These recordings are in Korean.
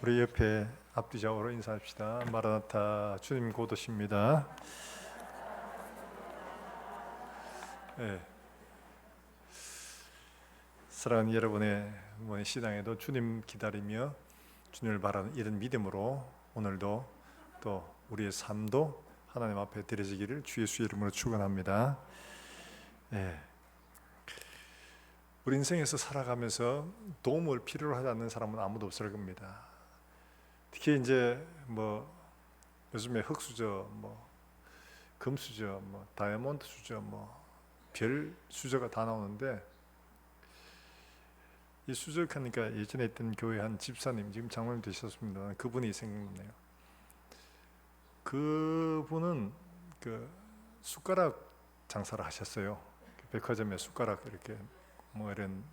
우리 옆에 앞뒤좌우로 인사합시다. 마라나타, 주님 곧 오십니다. 네. 사랑하는 여러분의 시당에도 주님 기다리며 주님을 바라는 이런 믿음으로 오늘도 또 우리의 삶도 하나님 앞에 드려지기를 주 예수의 이름으로 축원합니다. 네. 우리 인생에서 살아가면서 도움을 필요로 하지 않는 사람은 아무도 없을 겁니다. 특히 이제 요즘에 흑수저, 금수저, 다이아몬드 수저, 별 수저가 다 나오는데, 이 수저하니까 예전에 있던 교회 한 집사님, 지금 장로님 되셨습니다. 그분이 생각나네요. 그분은 그 숟가락 장사를 하셨어요. 백화점에 숟가락 이렇게 이런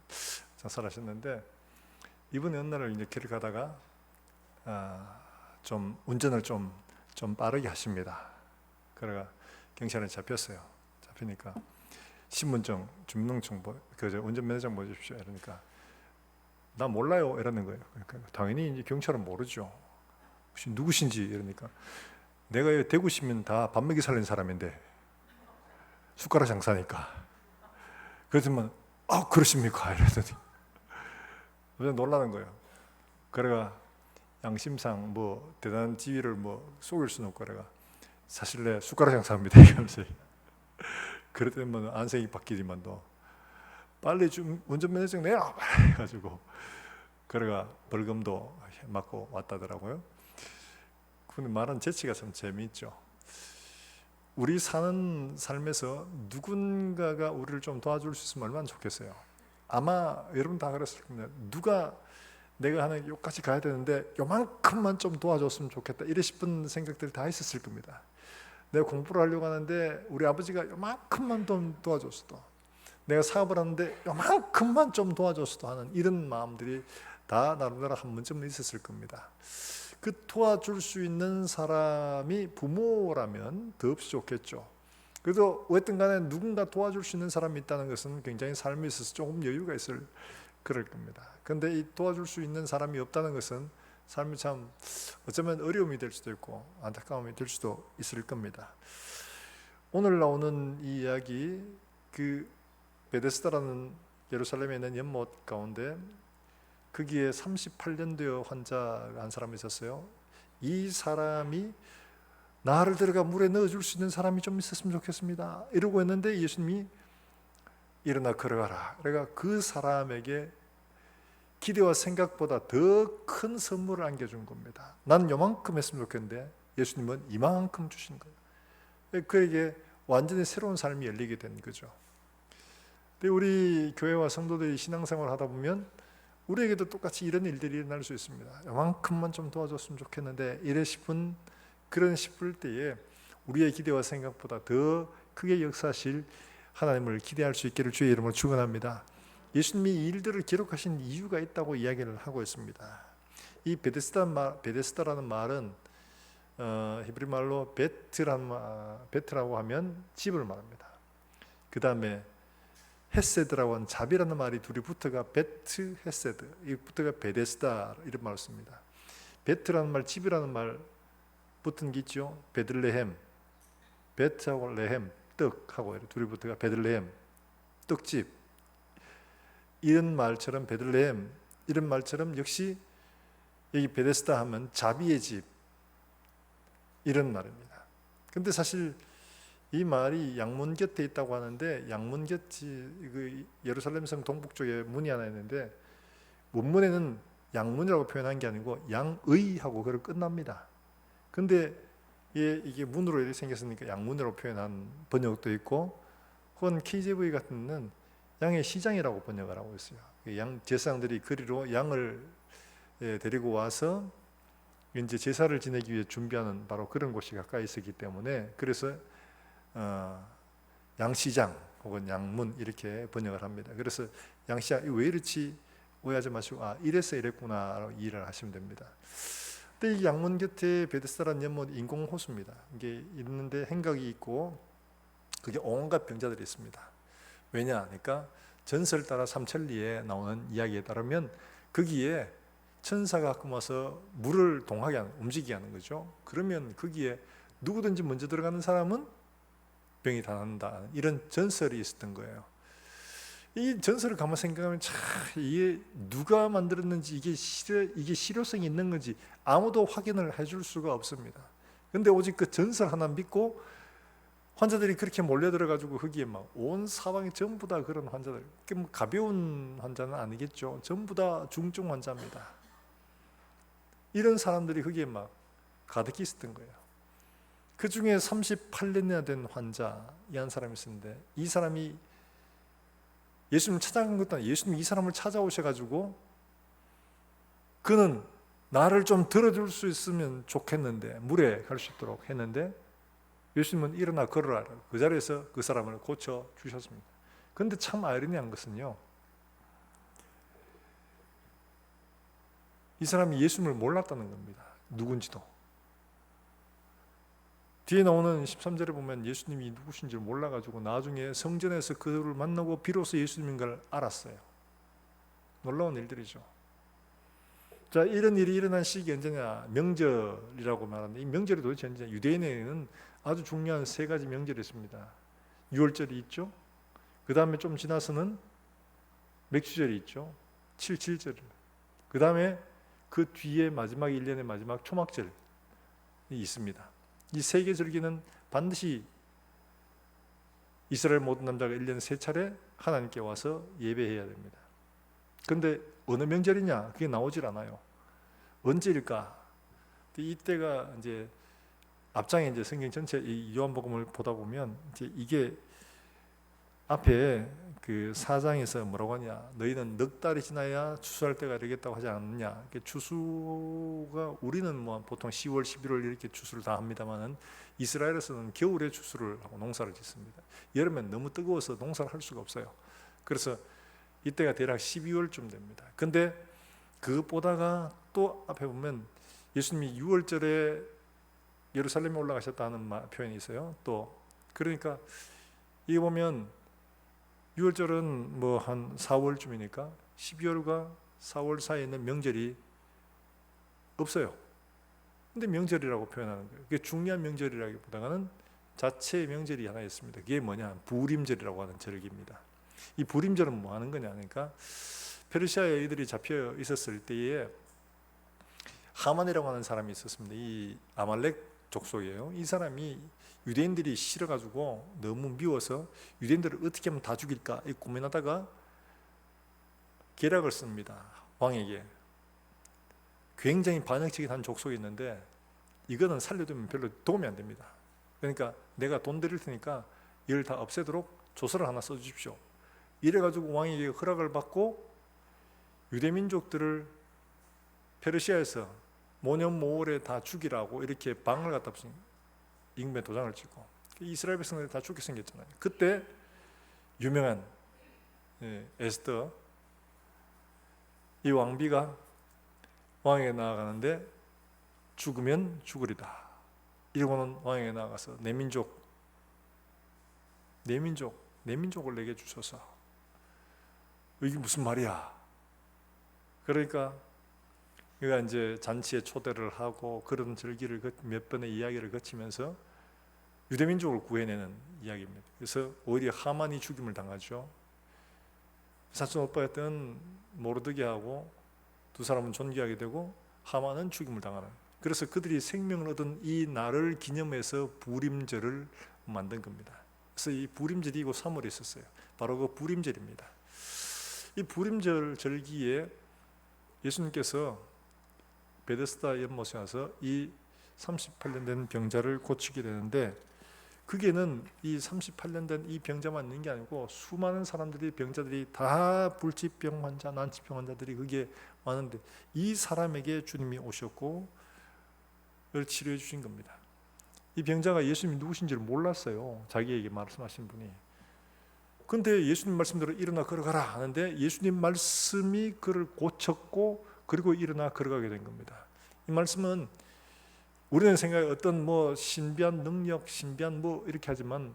장사를 하셨는데, 이분이 어느 날 이제 길을 가다가 좀 운전을 좀 빠르게 하십니다. 그래가 경찰에 잡혔어요. 잡히니까 신분증, 주민등록증, 운전면허증 보여주십시오. 이러니까 나 몰라요. 이러는 거예요. 그러니까 당연히 이제 경찰은 모르죠. 혹시 누구신지 이러니까 내가 대구 시민 다 밥 먹이 살린 사람인데 숟가락 장사니까. 그랬더니 그러십니까? 이러더니 그냥 놀라는 거예요. 그래가 양심상 대단한 지위를 속일 수는 없고, 그래가 사실 내 숟가락 장사입니다. 이러면서 그랬더니 안색이 바뀌지만도 빨리 좀 운전면허증 내라 해가지고 그래가 벌금도 맞고 왔다더라고요. 근데 말은 재치가 참 재미있죠. 우리 사는 삶에서 누군가가 우리를 좀 도와줄 수 있으면 얼마나 좋겠어요. 아마 여러분 다 그랬을 겁니다. 누가 내가 하는 여기까지 가야 되는데 요만큼만 좀 도와줬으면 좋겠다 이래 싶은 생각들이 다 있었을 겁니다. 내가 공부를 하려고 하는데 우리 아버지가 요만큼만 좀 도와줬어도, 내가 사업을 하는데 요만큼만 좀 도와줬어도 하는 이런 마음들이 다 나름대로 한 번쯤은 있었을 겁니다. 그 도와줄 수 있는 사람이 부모라면 더없이 좋겠죠. 그래도 어쨌든 간에 누군가 도와줄 수 있는 사람이 있다는 것은 굉장히 삶에 있어서 조금 여유가 있을 그럴 겁니다. 그런데 이 도와줄 수 있는 사람이 없다는 것은 삶이 참 어쩌면 어려움이 될 수도 있고 안타까움이 될 수도 있을 겁니다. 오늘 나오는 이 이야기, 그 베데스다라는 예루살렘에 있는 연못 가운데 거기에 38년도의 환자가 한 사람이 있었어요. 이 사람이 나를 들어가 물에 넣어줄 수 있는 사람이 좀 있었으면 좋겠습니다 이러고 있는데 예수님이 일어나 걸어가라. 그러니까 그 사람에게 기대와 생각보다 더 큰 선물을 안겨준 겁니다. 나는 요만큼 했으면 좋겠는데 예수님은 이만큼 주신 거예요. 그에게 완전히 새로운 삶이 열리게 된 거죠. 근데 우리 교회와 성도들이 신앙생활을 하다 보면 우리에게도 똑같이 이런 일들이 일어날 수 있습니다. 요만큼만 좀 도와줬으면 좋겠는데 이래 싶을 때에 우리의 기대와 생각보다 더 크게 역사하실 하나님을 기대할 수 있기를 주의 이름으로 축원합니다. 예수님이 이 일들을 기록하신 이유가 있다고 이야기를 하고 있습니다. 이 베데스다라는 말은 히브리 말로 베트라고 하면 집을 말합니다. 그 다음에 헤세드라고 하는 자비라는 말이 둘이 붙어가 베트 헤세드, 이 붙어가 베데스다 이런 말을 씁니다. 베트라는 말, 집이라는 말 붙은 게 있죠. 베들레헴, 베트하고 레헴, 떡하고 둘이 붙어가 베들레헴, 떡집. 이런 말처럼 베들레헴 이런 말처럼 역시 여기 베데스다 하면 자비의 집 이런 말입니다. 근데 사실 이 말이 양문 곁에 있다고 하는데 양문 곁이 예루살렘 성 동북쪽에 문이 하나 있는데 원문에는 양문이라고 표현한 게 아니고 양의하고 그걸 끝납니다. 근데 이게 문으로 이렇게 생겼으니까 양문으로 표현한 번역도 있고, 혹은 KJV 같은 데는 양의 시장이라고 번역을 하고 있어요. 양 제사장들이 그리로 양을 데리고 와서 이제 제사를 지내기 위해 준비하는 바로 그런 곳이 가까이 있었기 때문에 그래서 양시장 혹은 양문 이렇게 번역을 합니다. 그래서 양시장 왜 이렇지 오해하지 마시고 이래서 이랬구나 이해를 하시면 됩니다. 근데 이 양문 곁에 베데스다라는 연못 인공호수입니다. 이게 있는데 행각이 있고 그게 온갖 병자들이 있습니다. 왜냐? 그러니까 전설 따라 삼천리에 나오는 이야기에 따르면 거기에 천사가 가끔 와서 물을 동하게 하는, 움직이게 하는 거죠. 그러면 거기에 누구든지 먼저 들어가는 사람은 병이 다 난다, 이런 전설이 있었던 거예요. 이 전설을 가만 생각하면 참 이게 누가 만들었는지, 이게 실효성이 있는 건지 아무도 확인을 해줄 수가 없습니다. 근데 오직 그 전설 하나 믿고 환자들이 그렇게 몰려들어가지고 거기에 막 온 사방이 전부 다 그런 환자들, 뭐 가벼운 환자는 아니겠죠. 전부 다 중증 환자입니다. 이런 사람들이 거기에 막 가득히 있었던 거예요. 그 중에 38년이나 된 환자 이 한 사람이 있었는데, 이 사람이 예수님 찾아간 것도 아니에요. 예수님 이 사람을 찾아오셔가지고 그는 나를 좀 들어줄 수 있으면 좋겠는데, 물에 갈 수 있도록 했는데 예수님은 일어나 걸어라, 그 자리에서 그 사람을 고쳐주셨습니다. 그런데 참 아이러니한 것은요, 이 사람이 예수님을 몰랐다는 겁니다. 누군지도. 뒤에 나오는 13절에 보면 예수님이 누구신지 몰라가지고 나중에 성전에서 그를 만나고 비로소 예수님인 걸 알았어요. 놀라운 일들이죠. 자, 이런 일이 일어난 시기 언제냐? 명절이라고 말하는데, 이 명절이 도대체 언제냐? 유대인에게는 아주 중요한 세 가지 명절이 있습니다. 유월절이 있죠. 그 다음에 좀 지나서는 맥주절이 있죠. 77절. 그 다음에 그 뒤에 마지막 1년의 마지막 초막절이 있습니다. 이 세 개 절기는 반드시 이스라엘 모든 남자가 1년에 3차례 하나님께 와서 예배해야 됩니다. 그런데 어느 명절이냐? 그게 나오질 않아요. 언제일까? 이때가 이제 앞장에 이제 성경 전체 이 요한복음을 보다 보면 이제 이게 앞에 그 4장에서 뭐라고 하냐? 너희는 넉 달이 지나야 추수할 때가 이르겠다고 하지 않느냐? 추수가 우리는 뭐 보통 10월, 11월 이렇게 추수를 다 합니다만은 이스라엘에서는 겨울에 추수를 하고 농사를 짓습니다. 여름엔 너무 뜨거워서 농사를 할 수가 없어요. 그래서 이때가 대략 12월쯤 됩니다. 근데 그것보다가 또 앞에 보면 예수님이 6월절에 예루살렘에 올라가셨다는 표현이 있어요. 또 그러니까 이게 보면 6월절은 뭐 한 4월쯤이니까 12월과 4월 사이에 있는 명절이 없어요. 근데 명절이라고 표현하는 거예요. 그게 중요한 명절이라기보다는 자체의 명절이 하나 있습니다. 그게 뭐냐? 부림절이라고 하는 절기입니다. 이 부림절은 뭐 하는 거냐? 그러니까 페르시아에 이들이 잡혀 있었을 때에 하만이라고 하는 사람이 있었습니다. 이 아말렉 족속이에요. 이 사람이 유대인들이 싫어가지고 너무 미워서 유대인들을 어떻게 하면 다 죽일까 고민하다가 계략을 씁니다. 왕에게. 굉장히 반역적인 한 족속이 있는데 이거는 살려두면 별로 도움이 안 됩니다. 그러니까 내가 돈 드릴 테니까 이걸 다 없애도록 조서를 하나 써주십시오. 이래가지고 왕에게 허락을 받고 유대민족들을 페르시아에서 모년모월에 다 죽이라고 이렇게 방을 갖다 붙인 임금의 도장을 찍고 이스라엘 백성들이 다 죽게 생겼잖아요. 그때 유명한 에스더, 이 왕비가 왕에게 나아가는데 죽으면 죽으리다 이러고는 왕에게 나아가서 내 민족을 내게 주소서. 이게 무슨 말이야? 그러니까 그가 이제 잔치에 초대를 하고 그런 절기를 몇 번의 이야기를 거치면서 유대민족을 구해내는 이야기입니다. 그래서 오히려 하만이 죽임을 당하죠. 사촌 오빠였던 모르드게하고 두 사람은 존귀하게 되고 하만은 죽임을 당하는. 그래서 그들이 생명을 얻은 이 날을 기념해서 부림절을 만든 겁니다. 그래서 이 부림절이 고 3월에 있었어요. 바로 그 부림절입니다. 이 부림절 절기에 예수님께서 베데스다 연못에 와서 이 38년 된 병자를 고치게 되는데, 그게는 이 38년 된 이 병자만 있는 게 아니고 수많은 사람들이, 병자들이 다 불치병 환자, 난치병 환자들이 그게 많은데 이 사람에게 주님이 오셨고 그걸 치료해 주신 겁니다. 이 병자가 예수님이 누구신지를 몰랐어요. 자기에게 말씀하신 분이. 근데 예수님 말씀대로 일어나 걸어가라 하는데 예수님 말씀이 그를 고쳤고 그리고 일어나 걸어가게 된 겁니다. 이 말씀은 우리는 생각에 어떤 뭐 신비한 능력, 신비한 뭐 이렇게 하지만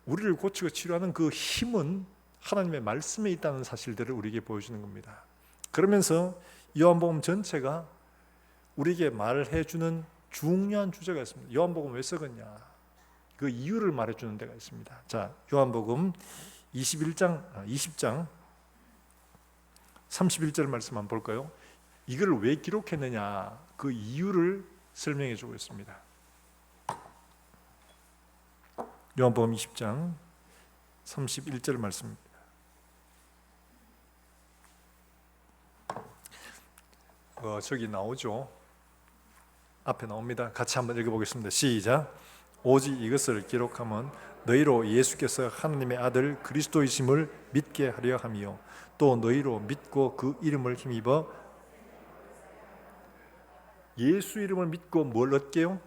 우리를 고치고 치료하는 그 힘은 하나님의 말씀에 있다는 사실들을 우리에게 보여주는 겁니다. 그러면서 요한복음 전체가 우리에게 말해 주는 중요한 주제가 있습니다. 요한복음 왜 써갔냐? 그 이유를 말해 주는 데가 있습니다. 자, 요한복음 20장 31절 말씀 한번 볼까요? 이걸 왜 기록했느냐? 그 이유를 설명해 주고 있습니다. 요한복음 20장 31절 말씀입니다. 저기 나오죠. 앞에 나옵니다. 같이 한번 읽어보겠습니다. 시작. 오직 이것을 기록하면 너희로 예수께서 하나님의 아들 그리스도이심을 믿게 하려 함이요 또 너희로 믿고 그 이름을 힘입어 예수 이름을 믿고 뭘 얻게요?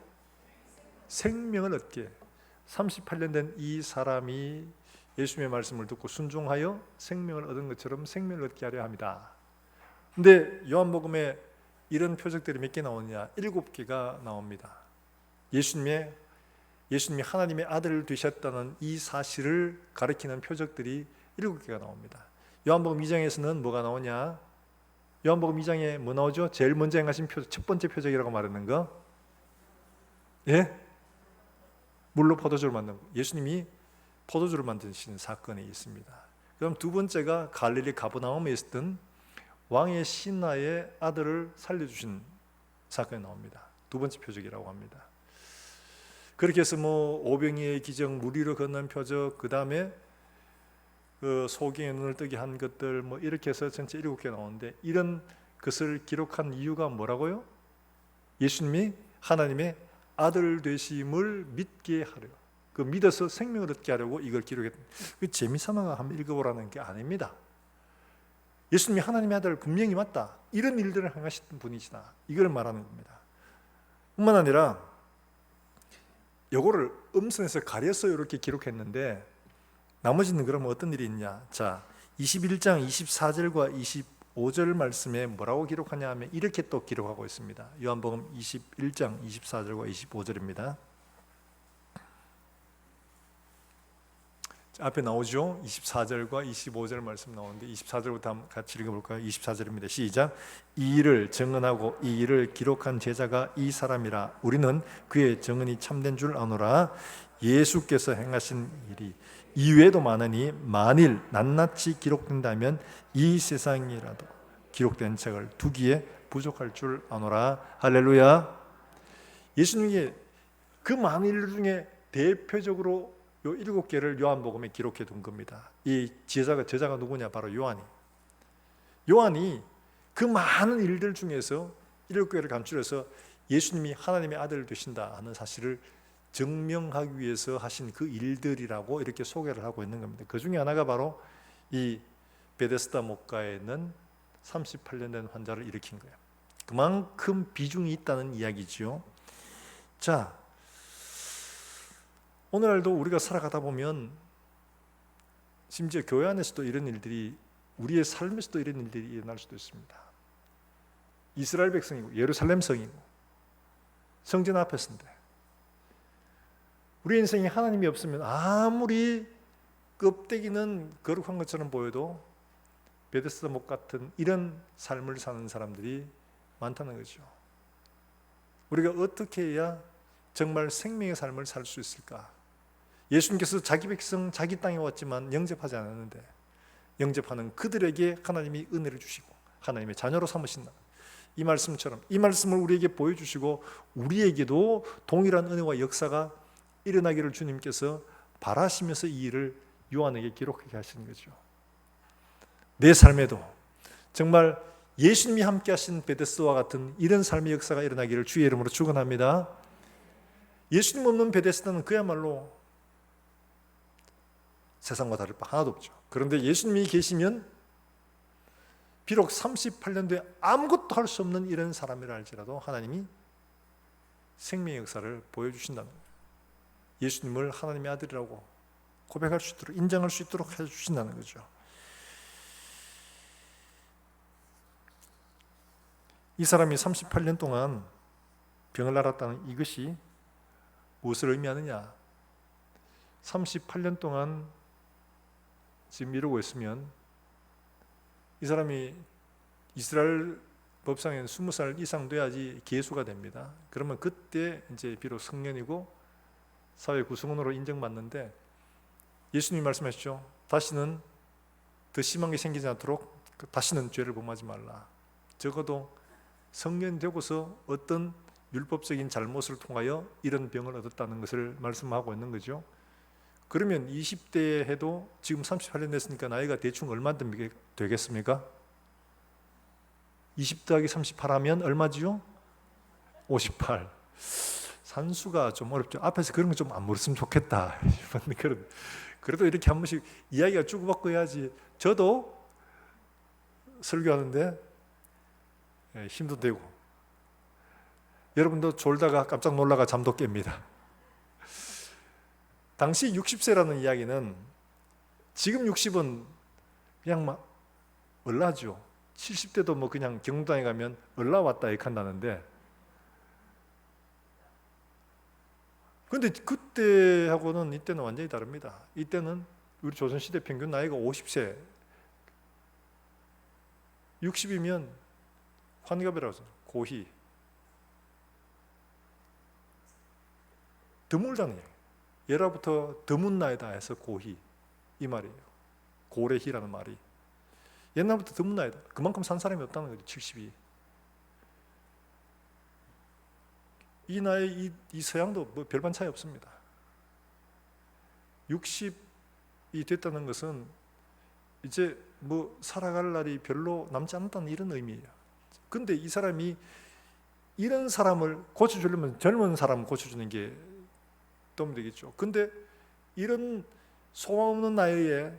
생명을 얻게. 38년 된 이 사람이 예수님의 말씀을 듣고 순종하여 생명을 얻은 것처럼 생명을 얻게 하려 합니다. 근데 요한복음에 이런 표적들이 몇 개 나오느냐? 7개가 나옵니다. 예수님이 하나님의 아들 되셨다는 이 사실을 가리키는 표적들이 7개가 나옵니다. 요한복음 2장에서는 뭐가 나오냐? 요한복음 2장에 뭐 나오죠? 제일 먼저 행하신 표적, 첫 번째 표적이라고 말하는 거. 예? 물로 포도주를 만든 거. 예수님이 포도주를 만드시는 사건이 있습니다. 그럼 두 번째가 갈릴리 가버나움에 있었던 왕의 신하의 아들을 살려주신 사건이 나옵니다. 두 번째 표적이라고 합니다. 그렇게 해서 오병이의 기적, 물 위로 걷는 표적, 그 다음에 그 소경의 눈을 뜨게 한 것들, 이렇게 해서 전체 7개 나오는데, 이런 것을 기록한 이유가 뭐라고요? 예수님이 하나님의 아들 되심을 믿게 하려, 그 믿어서 생명을 얻게 하려고 이걸 기록했다. 그 재미삼아 한번 읽어보라는 게 아닙니다. 예수님이 하나님의 아들 분명히 맞다, 이런 일들을 행하셨던 분이시다, 이걸 말하는 겁니다. 뿐만 아니라 요거를 음성에서 가려서 이렇게 기록했는데, 나머지는 그러면 어떤 일이 있냐? 자, 21장 24절과 25절 말씀에 뭐라고 기록하냐 하면 이렇게 또 기록하고 있습니다. 요한복음 21장 24절과 25절입니다. 앞에 나오죠? 24절과 25절 말씀 나오는데 24절부터 한번 같이 읽어볼까요? 24절입니다. 시작. 이 일을 증언하고 이 일을 기록한 제자가 이 사람이라. 우리는 그의 증언이 참된 줄 아노라. 예수께서 행하신 일이 이외에도 많으니 만일 낱낱이 기록된다면 이 세상이라도 기록된 책을 두기에 부족할 줄 아노라. 할렐루야. 예수님이 그 많은 일 중에 대표적으로 요 7개를 요한복음에 기록해 둔 겁니다. 이 제자가 누구냐? 바로 요한이 그 많은 일들 중에서 7개를 감출해서 예수님이 하나님의 아들 되신다 하는 사실을 증명하기 위해서 하신 그 일들이라고 이렇게 소개를 하고 있는 겁니다. 그 중에 하나가 바로 이 베데스다 목가에 있는 38년 된 환자를 일으킨 거예요. 그만큼 비중이 있다는 이야기죠. 자, 오늘날도 우리가 살아가다 보면 심지어 교회 안에서도 이런 일들이, 우리의 삶에서도 이런 일들이 일어날 수도 있습니다. 이스라엘 백성이고 예루살렘 성이고 성전 앞에서인데 우리 인생에 하나님이 없으면 아무리 껍데기는 거룩한 것처럼 보여도 베데스다 목 같은 이런 삶을 사는 사람들이 많다는 거죠. 우리가 어떻게 해야 정말 생명의 삶을 살 수 있을까? 예수님께서 자기 백성 자기 땅에 왔지만 영접하지 않았는데 영접하는 그들에게 하나님이 은혜를 주시고 하나님의 자녀로 삼으신다. 이 말씀처럼 이 말씀을 우리에게 보여주시고 우리에게도 동일한 은혜와 역사가 일어나기를 주님께서 바라시면서 이 일을 요한에게 기록하게 하시는 거죠. 내 삶에도 정말 예수님이 함께 하신 베데스다와 같은 이런 삶의 역사가 일어나기를 주의 이름으로 축원합니다. 예수님 없는 베데스다는 그야말로 세상과 다를 바 하나도 없죠. 그런데 예수님이 계시면 비록 38년도에 아무것도 할 수 없는 이런 사람이라 할지라도 하나님이 생명의 역사를 보여주신다는 거예요. 예수님을 하나님의 아들이라고 고백할 수 있도록, 인정할 수 있도록 해주신다는 거죠. 이 사람이 38년 동안 병을 앓았다는 이것이 무엇을 의미하느냐? 38년 동안 지금 이러고 있으면 이 사람이 이스라엘 법상에는 20살 이상 돼야지 계수가 됩니다. 그러면 그때 이제 비록 성년이고 사회 구성원으로 인정받는데, 예수님이 말씀하셨죠. 다시는 더 심한 게 생기지 않도록 다시는 죄를 범하지 말라. 적어도 성년 되고서 어떤 율법적인 잘못을 통하여 이런 병을 얻었다는 것을 말씀하고 있는 거죠. 그러면 20대에 해도 지금 38년 됐으니까 나이가 대충 얼마 되겠습니까? 20 더하기 38 하면 얼마지요? 58. 산수가 좀 어렵죠. 앞에서 그런 거 좀 안 물었으면 좋겠다. 그래도 이렇게 한 번씩 이야기가 주고받고 해야지. 저도 설교하는데 힘도 되고, 여러분도 졸다가 깜짝 놀라가 잠도 깹니다. 당시 60세라는 이야기는 지금 60은 그냥 막 얼라죠. 70대도 뭐 그냥 경동에 가면 얼라 왔다 이렇게 한다는데, 근데 그때하고는 이때는 완전히 다릅니다. 이때는 우리 조선시대 평균 나이가 50세, 60이면 환갑이라고 해서 고희, 드물다는 얘기예요. 예라부터 드문 나이다 해서 고희, 이 말이에요. 고래희라는 말이. 옛날부터 드문 나이다. 그만큼 산 사람이 없다는 거죠. 70이. 이 나이, 이 서양도 뭐 별반 차이 없습니다. 60이 됐다는 것은 이제 뭐 살아갈 날이 별로 남지 않았다는 이런 의미예요. 근데 이 사람이 이런 사람을 고쳐주려면 젊은 사람 고쳐주는 게 도움 되겠죠. 근데 이런 소망 없는 나이에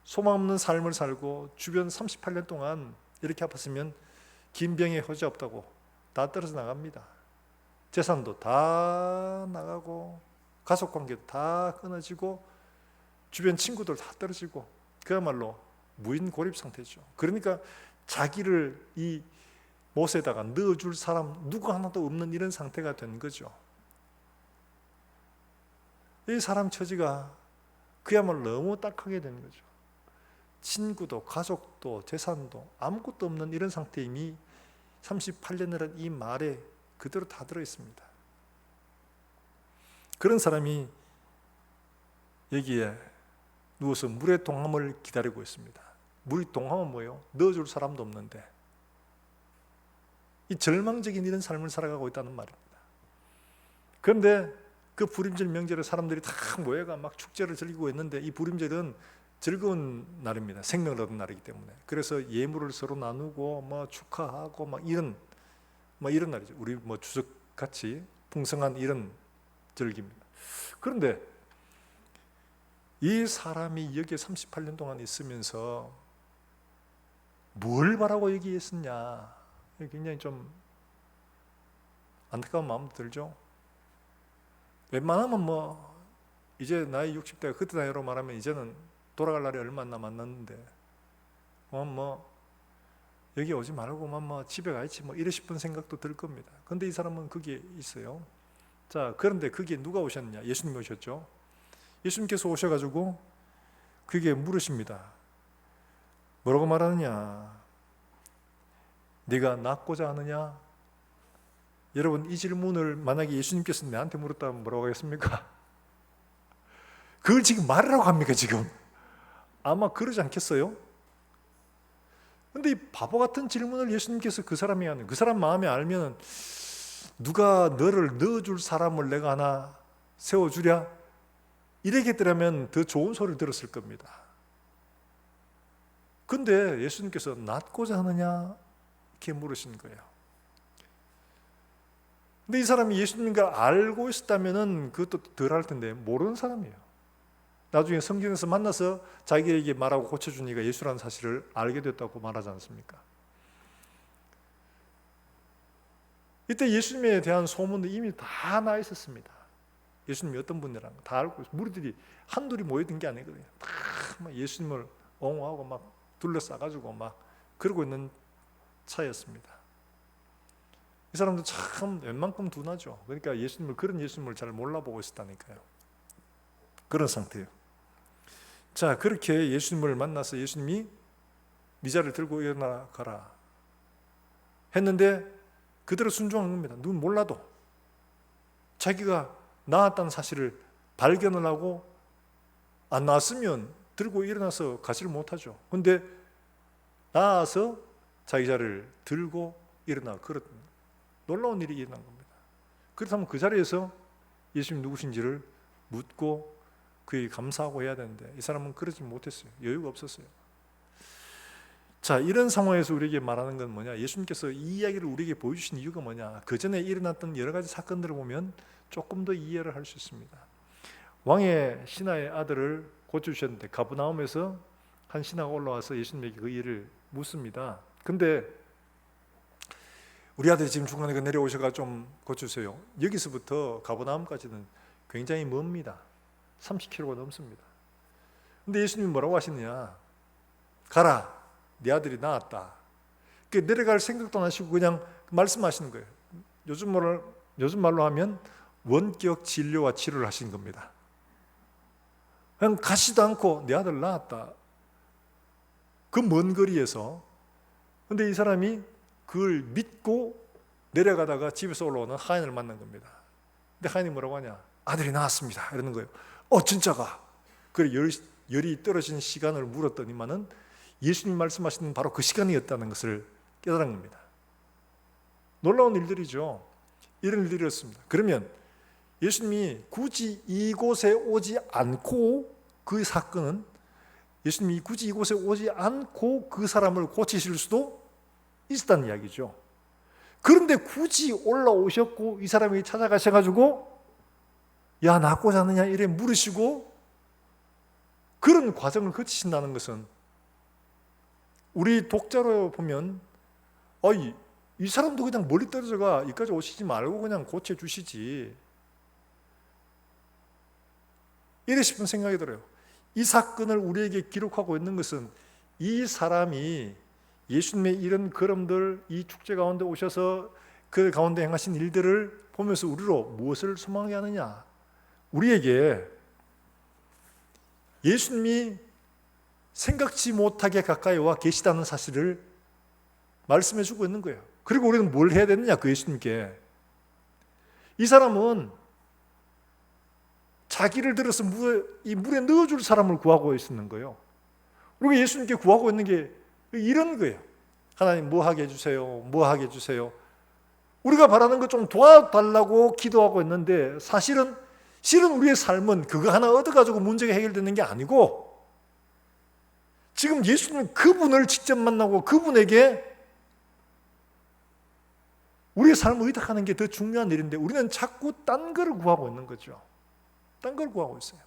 소망 없는 삶을 살고 주변 38년 동안 이렇게 아팠으면 긴 병에 허지 없다고 다 떨어져 나갑니다. 재산도 다 나가고 가족관계도 다 끊어지고 주변 친구들 다 떨어지고 그야말로 무인 고립 상태죠. 그러니까 자기를 이 못에다가 넣어줄 사람 누구 하나도 없는 이런 상태가 된 거죠. 이 사람 처지가 그야말로 너무 딱하게 된 거죠. 친구도 가족도 재산도 아무것도 없는 이런 상태임이 38년이라는 이 말에 그대로 다 들어있습니다. 그런 사람이 여기에 누워서 물의 동함을 기다리고 있습니다. 물의 동함은 뭐예요? 넣어줄 사람도 없는데 이 절망적인 이런 삶을 살아가고 있다는 말입니다. 그런데 그 부림절 명절에 사람들이 다 모여가 막 축제를 즐기고 있는데, 이 부림절은 즐거운 날입니다. 생명을 얻은 날이기 때문에. 그래서 예물을 서로 나누고 뭐 축하하고 막 이런 날이죠. 우리 뭐 추석 같이 풍성한 이런 절기입니다. 그런데 이 사람이 여기에 38년 동안 있으면서 뭘 바라고 여기에 있었냐, 굉장히 좀 안타까운 마음도 들죠. 웬만하면 뭐 이제 나이 60대가 그때 나이로 말하면 이제는 돌아갈 날이 얼마 남았는데 뭐 여기 오지 말고만 뭐 집에 가 있지 뭐 이러 싶은 생각도 들 겁니다. 근데 이 사람은 거기에 있어요. 자, 그런데 거기에 누가 오셨느냐? 예수님이 오셨죠. 예수님께서 오셔가지고 그에게 물으십니다. 뭐라고 말하느냐? 네가 낫고자 하느냐? 여러분, 이 질문을 만약에 예수님께서 내한테 물었다면 뭐라고 하겠습니까? 그걸 지금 말하라고 합니까 지금? 아마 그러지 않겠어요? 근데 이 바보 같은 질문을 예수님께서 그 사람이 하는, 그 사람 마음에 알면 누가 너를 넣어줄 사람을 내가 하나 세워주랴? 이랬더라면 더 좋은 소리를 들었을 겁니다. 근데 예수님께서 낫고자 하느냐? 이렇게 물으신 거예요. 근데 이 사람이 예수님을 알고 있었다면 그것도 덜 할 텐데 모르는 사람이에요. 나중에 성경에서 만나서 자기에게 말하고 고쳐준 이가 예수라는 사실을 알게 됐다고 말하지 않습니까? 이때 예수님에 대한 소문도 이미 다 나 있었습니다. 예수님이 어떤 분이라는 거 다 알고 있어요. 무리들이 한둘이 모여든 게 아니거든요. 다 막 예수님을 옹호하고 막 둘러싸가지고 막 그러고 있는 차였습니다. 이 사람도 참 웬만큼 둔하죠. 그러니까 그런 예수님을 잘 몰라보고 있었다니까요. 그런 상태예요. 자, 그렇게 예수님을 만나서 예수님이 네 자리를 들고 일어나 가라 했는데 그대로 순종한 겁니다. 누군 몰라도 자기가 나았다는 사실을 발견을 하고 안 나았으면 들고 일어나서 가지를 못하죠. 근데 나아서 자기 자리를 들고 일어나 그런 놀라운 일이 일어난 겁니다. 그렇다면 그 자리에서 예수님 누구신지를 묻고 그에게 감사하고 해야 되는데 이 사람은 그러지 못했어요. 여유가 없었어요. 자, 이런 상황에서 우리에게 말하는 건 뭐냐? 예수님께서 이 이야기를 우리에게 보여주신 이유가 뭐냐? 그 전에 일어났던 여러 가지 사건들을 보면 조금 더 이해를 할 수 있습니다. 왕의 신하의 아들을 고쳐주셨는데 가버나움에서 한 신하가 올라와서 예수님에게 그 일을 묻습니다. 근데 우리 아들이 지금 중간에 내려오셔가 좀 고쳐주세요. 여기서부터 가버나움까지는 굉장히 멉니다. 30km가 넘습니다. 근데 예수님이 뭐라고 하시느냐? 가라, 네 아들이 나았다. 내려갈 생각도 안 하시고 그냥 말씀하시는 거예요. 요즘 말로 하면 원격 진료와 치료를 하신 겁니다. 그냥 가시도 않고 내 아들 나았다. 그 먼 거리에서. 근데 이 사람이 그걸 믿고 내려가다가 집에서 올라오는 하인을 만난 겁니다. 근데 하인이 뭐라고 하냐? 아들이 나았습니다. 이러는 거예요. 진짜가? 그래 열이 떨어진 시간을 물었더니만은 예수님 말씀하시는 바로 그 시간이었다는 것을 깨달은 겁니다. 놀라운 일들이죠. 이런 일들이었습니다. 그러면 예수님이 굳이 이곳에 오지 않고 그 사건은 예수님이 굳이 이곳에 오지 않고 그 사람을 고치실 수도 있었다는 이야기죠. 그런데 굳이 올라오셨고 이 사람이 찾아가셔가지고 야 낫고자 하느냐 이래 물으시고 그런 과정을 거치신다는 것은 우리 독자로 보면 이 사람도 그냥 멀리 떨어져가 여기까지 오시지 말고 그냥 고쳐주시지 이래 싶은 생각이 들어요. 이 사건을 우리에게 기록하고 있는 것은 이 사람이 예수님의 이런 걸음들, 이 축제 가운데 오셔서 그 가운데 행하신 일들을 보면서 우리로 무엇을 소망하게 하느냐? 우리에게 예수님이 생각지 못하게 가까이 와 계시다는 사실을 말씀해 주고 있는 거예요. 그리고 우리는 뭘 해야 되느냐? 그 예수님께. 이 사람은 자기를 들어서 이 물에 넣어줄 사람을 구하고 있는 거예요. 우리가 예수님께 구하고 있는 게 이런 거예요. 하나님 뭐 하게 해주세요. 뭐 하게 해주세요. 우리가 바라는 것 좀 도와달라고 기도하고 있는데 실은 우리의 삶은 그거 하나 얻어가지고 문제가 해결되는 게 아니고 지금 예수님은 그분을 직접 만나고 그분에게 우리의 삶을 의탁하는 게 더 중요한 일인데 우리는 자꾸 딴 거를 구하고 있는 거죠. 딴 걸 구하고 있어요.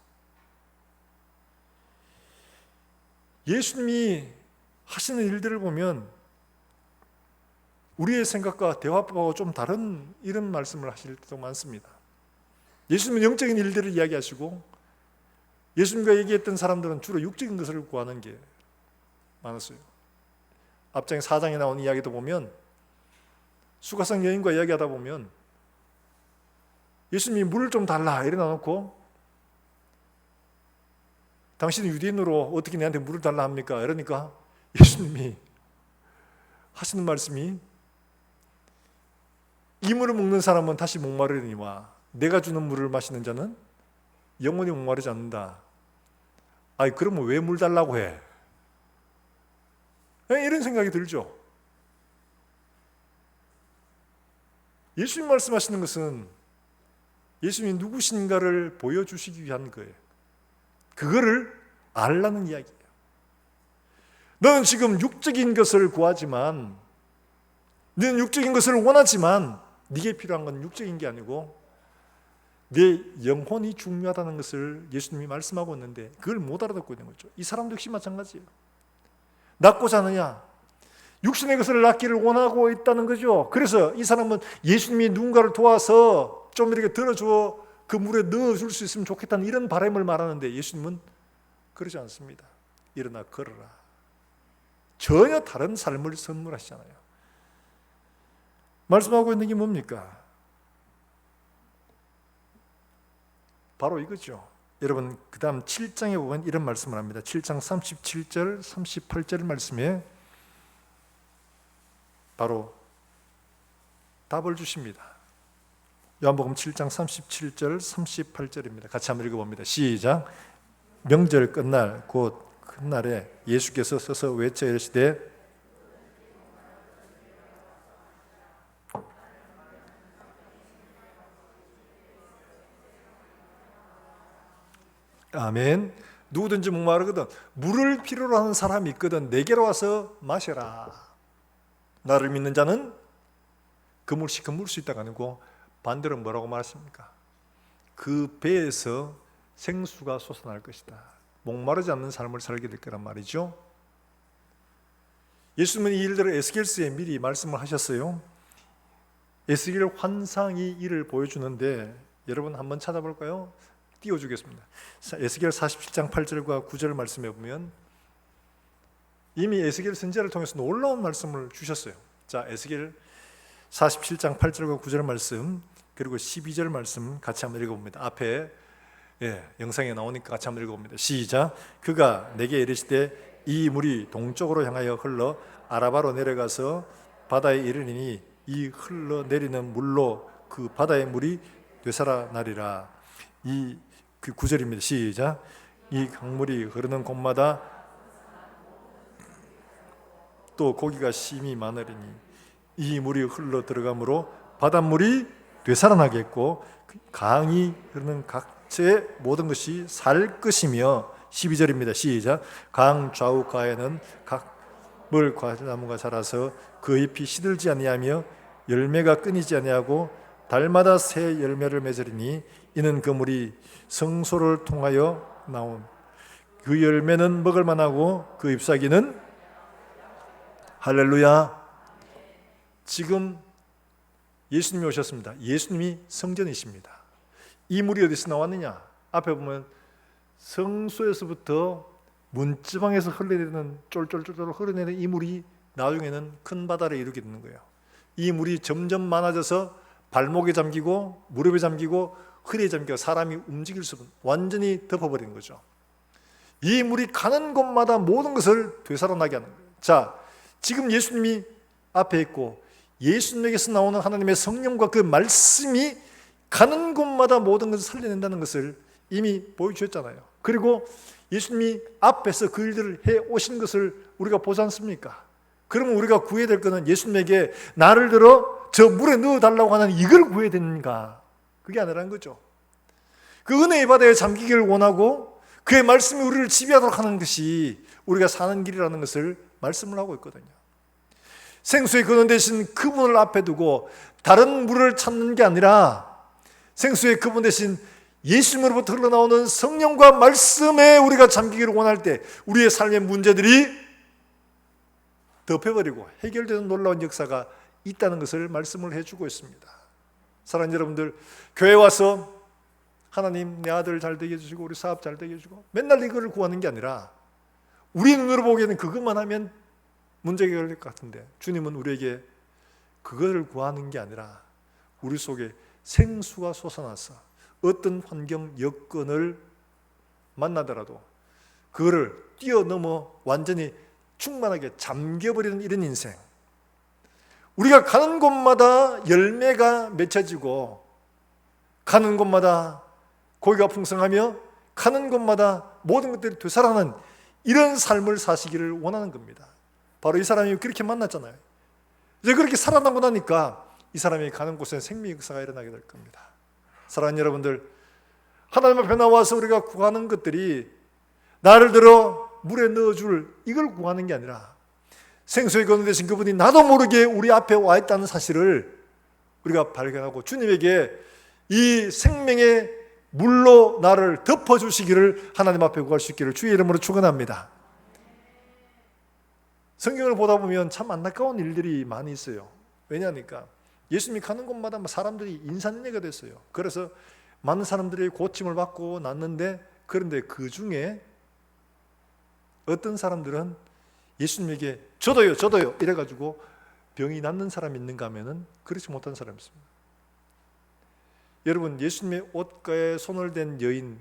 예수님이 하시는 일들을 보면 우리의 생각과 대화법하고 좀 다른 이런 말씀을 하실 때도 많습니다. 예수님은 영적인 일들을 이야기하시고 예수님과 얘기했던 사람들은 주로 육적인 것을 구하는 게 많았어요. 앞장에 4장에 나온 이야기도 보면 수가성 여인과 이야기하다 보면 예수님이 물을 좀 달라 이래 놔놓고 당신은 유대인으로 어떻게 내한테 물을 달라 합니까? 이러니까 예수님이 하시는 말씀이 이 물을 먹는 사람은 다시 목마르니와 내가 주는 물을 마시는 자는 영원히 목마르지 않는다. 그러면 왜 물 달라고 해? 이런 생각이 들죠. 예수님 말씀하시는 것은 예수님이 누구신가를 보여주시기 위한 거예요. 그거를 알라는 이야기예요. 너는 지금 육적인 것을 구하지만 너는 육적인 것을 원하지만 네게 필요한 건 육적인 게 아니고 내 영혼이 중요하다는 것을 예수님이 말씀하고 있는데 그걸 못 알아듣고 있는 거죠. 이 사람도 역시 마찬가지예요. 낳고자 하느냐? 육신의 것을 낳기를 원하고 있다는 거죠. 그래서 이 사람은 예수님이 누군가를 도와서 좀 이렇게 들어줘 그 물에 넣어줄 수 있으면 좋겠다는 이런 바람을 말하는데 예수님은 그러지 않습니다. 일어나 걸어라. 전혀 다른 삶을 선물하시잖아요. 말씀하고 있는 게 뭡니까? 바로 이거죠. 여러분 그 다음 7장에 보면 이런 말씀을 합니다. 7장 37절 38절 말씀에 바로 답을 주십니다. 요한복음 7장 37절 38절입니다. 같이 한번 읽어봅니다. 시작. 명절 끝날 곧 그날에 예수께서 서서 외쳐 이르시되 아멘. 누구든지 목마르거든 물을 필요로 하는 사람이 있거든 내게로 와서 마셔라. 나를 믿는 자는 그 물 시큼 물 수 있다가 아니고 반대로 뭐라고 말했습니까? 그 배에서 생수가 솟아날 것이다. 목마르지 않는 삶을 살게 될 거란 말이죠. 예수님은 이 일들을 에스겔서에 미리 말씀을 하셨어요. 에스겔 환상이 이를 보여주는데 여러분 한번 찾아볼까요? 띄워주겠습니다. 에스겔 47장 8절과 9절 말씀해 보면 이미 에스겔 선지자를 통해서 놀라운 말씀을 주셨어요. 자, 에스겔 47장 8절과 9절 말씀 그리고 12절 말씀 같이 한번 읽어봅니다. 앞에 영상에 나오니까 같이 한번 읽어봅니다. 시작. 그가 내게 이르시되 이 물이 동쪽으로 향하여 흘러 아라바로 내려가서 바다에 이르리니 이 흘러내리는 물로 그 바다의 물이 되살아나리라. 그 9절입니다. 시작. 이 강물이 흐르는 곳마다 또 고기가 심히 많으리니 이 물이 흘러 들어가므로 바닷물이 되살아나겠고 강이 흐르는 각처의 모든 것이 살 것이며 12절입니다. 시작. 강 좌우가에는 각물 과나무가 자라서 그 잎이 시들지 아니하며 열매가 끊이지 아니하고 달마다 새 열매를 맺으리니 이는 그 물이 성소를 통하여 나온 그 열매는 먹을 만하고 그 잎사귀는 할렐루야. 지금 예수님이 오셨습니다. 예수님이 성전이십니다. 이 물이 어디서 나왔느냐? 앞에 보면 성소에서부터 문지방에서 흘러내리는 쫄쫄쫄쫄 흘러내리는 이 물이 나중에는 큰 바다를 이루게 되는 거예요. 이 물이 점점 많아져서 발목에 잠기고 무릎에 잠기고 허리에 잠겨 사람이 움직일 수 없는 완전히 덮어버린 거죠. 이 물이 가는 곳마다 모든 것을 되살아나게 하는 거예요. 자, 지금 예수님이 앞에 있고 예수님에게서 나오는 하나님의 성령과 그 말씀이 가는 곳마다 모든 것을 살려낸다는 것을 이미 보여주셨잖아요. 그리고 예수님이 앞에서 그 일들을 해 오신 것을 우리가 보지 않습니까? 그러면 우리가 구해야 될 것은 예수님에게 나를 들어 저 물에 넣어달라고 하는 이걸 구해야 되는가? 그게 아니라는 거죠. 그 은혜의 바다에 잠기기를 원하고 그의 말씀이 우리를 지배하도록 하는 것이 우리가 사는 길이라는 것을 말씀을 하고 있거든요. 생수의 근원 대신 그분을 앞에 두고 다른 물을 찾는 게 아니라 생수의 그분 대신 예수님으로부터 흘러나오는 성령과 말씀에 우리가 잠기기를 원할 때 우리의 삶의 문제들이 덮여버리고 해결되는 놀라운 역사가 있다는 것을 말씀을 해주고 있습니다. 사랑하는 여러분들, 교회 와서 하나님 내 아들 잘 되게 해주시고 우리 사업 잘 되게 해주고 맨날 이거를 구하는 게 아니라 우리 눈으로 보기에는 그것만 하면 문제가 해결될 것 같은데 주님은 우리에게 그거를 구하는 게 아니라 우리 속에 생수가 솟아나서 어떤 환경 여건을 만나더라도 그거를 뛰어넘어 완전히 충만하게 잠겨버리는 이런 인생, 우리가 가는 곳마다 열매가 맺혀지고 가는 곳마다 고기가 풍성하며 가는 곳마다 모든 것들이 되살아나는 이런 삶을 사시기를 원하는 겁니다. 바로 이 사람이 그렇게 만났잖아요. 이제 그렇게 살아나고 나니까 이 사람이 가는 곳에 생명의 역사가 일어나게 될 겁니다. 사랑하는 여러분들, 하나님 앞에 나와서 우리가 구하는 것들이 나를 들어 물에 넣어줄 이걸 구하는 게 아니라 생수의 근원 되신 그분이 나도 모르게 우리 앞에 와 있다는 사실을 우리가 발견하고 주님에게 이 생명의 물로 나를 덮어주시기를 하나님 앞에 구할 수 있기를 주의 이름으로 축원합니다. 성경을 보다 보면 참 안타까운 일들이 많이 있어요. 왜냐하니까 예수님이 가는 곳마다 사람들이 인산인해가 됐어요. 그래서 많은 사람들이 고침을 받고 났는데, 그런데 그 중에 어떤 사람들은 예수님에게 저도요 이래가지고 병이 낫는 사람이 있는가 하면은 그렇지 못한 사람이 있습니다. 여러분, 예수님의 옷가에 손을 댄 여인,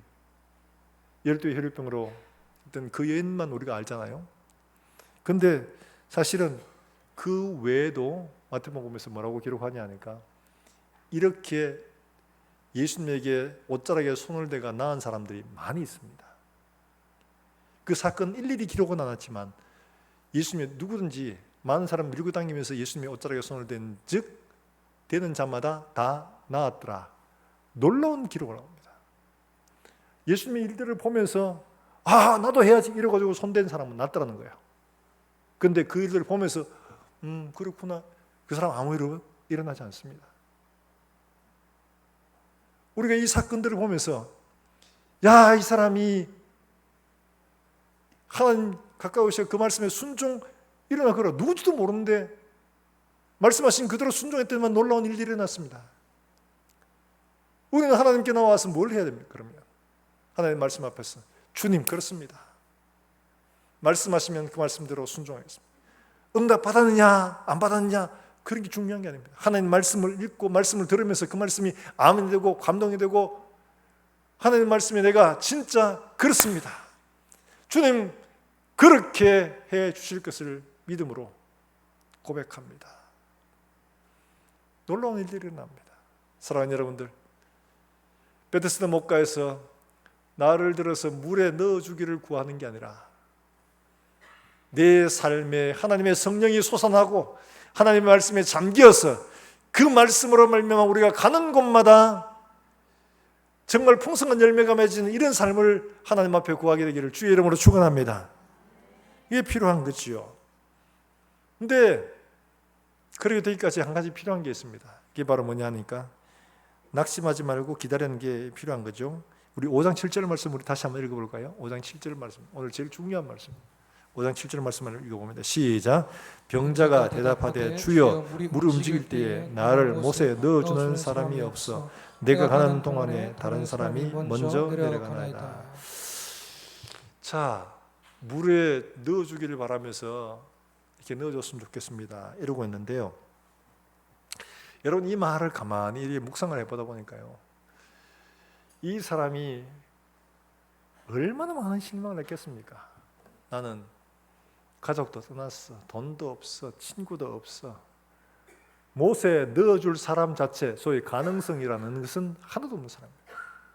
12의 혈류병으로 있던 그 여인만 우리가 알잖아요. 근데 사실은 그 외에도 마태복음에서 뭐라고 기록하냐 하니까 이렇게 예수님에게 옷자락에 손을 대가 나은 사람들이 많이 있습니다. 그 사건 일일이 기록은 않았지만 예수님이 누구든지 많은 사람 밀고 당기면서 예수님의 옷자락에 손을 댄 즉 되는 자마다 다 나았더라. 놀라운 기록을 합니다. 예수님의 일들을 보면서 나도 해야지 이래가지고 손댄 사람은 낫더라는 거예요. 근데 그 일들을 보면서 그렇구나. 그 사람 아무 일 일어나지 않습니다. 우리가 이 사건들을 보면서 이 사람이 하나님 가까우셔 그 말씀에 순종 일어나 그러 누군지도 모르는데 말씀하신 그대로 순종했더니만 놀라운 일들이 일어났습니다. 우리는 하나님께 나와서 뭘 해야 됩니까? 그러면 하나님 말씀 앞에서 주님 그렇습니다. 말씀하시면 그 말씀대로 순종하겠습니다. 응답 받았느냐 안 받았느냐 그런 게 중요한 게 아닙니다. 하나님 말씀을 읽고 말씀을 들으면서 그 말씀이 아멘이 되고 감동이 되고 하나님 말씀에 내가 진짜 그렇습니다. 주님 그렇게 해 주실 것을 믿음으로 고백합니다. 놀라운 일들이 일어납니다. 사랑하는 여러분들, 베데스다 목가에서 나를 들어서 물에 넣어주기를 구하는 게 아니라 내 삶에 하나님의 성령이 솟아나고 하나님의 말씀에 잠기어서 그 말씀으로 말미암아 우리가 가는 곳마다 정말 풍성한 열매가 맺는 이런 삶을 하나님 앞에 구하게 되기를 주의 이름으로 축원합니다. 이게 필요한 거지요. 근데 그렇게 되기까지 한 가지 필요한 게 있습니다. 이게 바로 뭐냐 하니까 낙심하지 말고 기다리는 게 필요한 거죠. 우리 5장 7절 말씀 우리 다시 한번 읽어볼까요? 5장 7절 말씀 오늘 제일 중요한 말씀 5장 7절 말씀을 읽어봅니다. 시작. 병자가 대답하되 주여 물을 움직일 때에 나를 못에 넣어주는 사람이 없어 내가 가는 동안에 다른 사람이 먼저 내려가나이다. 자, 물에 넣어주기를 바라면서 이렇게 넣어줬으면 좋겠습니다 이러고 있는데요, 여러분 이 말을 가만히 묵상을 해보다 보니까요, 이 사람이 얼마나 많은 실망을 했겠습니까? 나는 가족도 떠났어, 돈도 없어, 친구도 없어, 못에 넣어줄 사람 자체, 소위 가능성이라는 것은 하나도 없는 사람이에요.